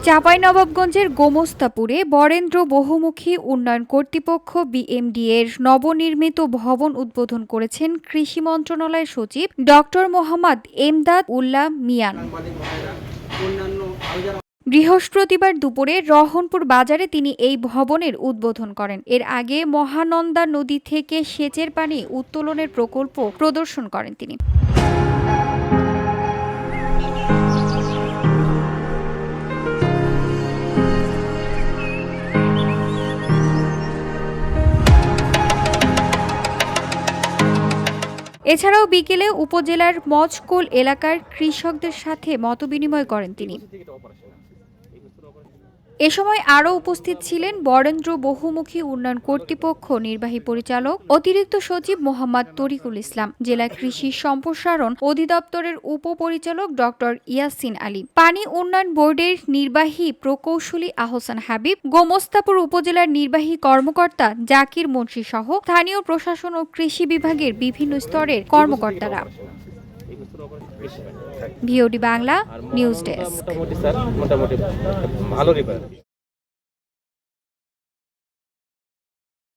চাঁপাইনবাবগঞ্জের গোমস্তাপুরে বরেন্দ্র বহুমুখী উন্নয়ন কর্তৃপক্ষ বিএমডি এর নবনির্মিত ভবন উদ্বোধন করেছেন কৃষি মন্ত্রণালয়ের সচিব ডক্টর মোহাম্মদ এমদাদ উল্লাহ মিয়ান। বৃহস্পতিবার দুপুরে রহনপুর বাজারে তিনি এই ভবনের উদ্বোধন করেন। এর আগে মহানন্দা নদী থেকে সেচের পানি উত্তোলনের প্রকল্প প্রদর্শন করেন তিনি। এছাড়াও বিকেলে উপজেলার মজকুল এলাকার কৃষকদের সাথে মতবিনিময় করেন তিনি। এ সময় আরও উপস্থিত ছিলেন বরেন্দ্র বহুমুখী উন্নয়ন কর্তৃপক্ষ নির্বাহী পরিচালক অতিরিক্ত সচিব মোহাম্মদ তরিকুল ইসলাম, জেলা কৃষি সম্প্রসারণ অধিদপ্তরের উপপরিচালক ডক্টর ইয়াসিন আলী, পানি উন্নয়ন বোর্ডের নির্বাহী প্রকৌশলী আহসান হাবিব, গোমস্তাপুর উপজেলার নির্বাহী কর্মকর্তা জাকির মুন্সি সহ স্থানীয় প্রশাসন ও কৃষি বিভাগের বিভিন্ন স্তরের কর্মকর্তারা। VOD Bangla news desk.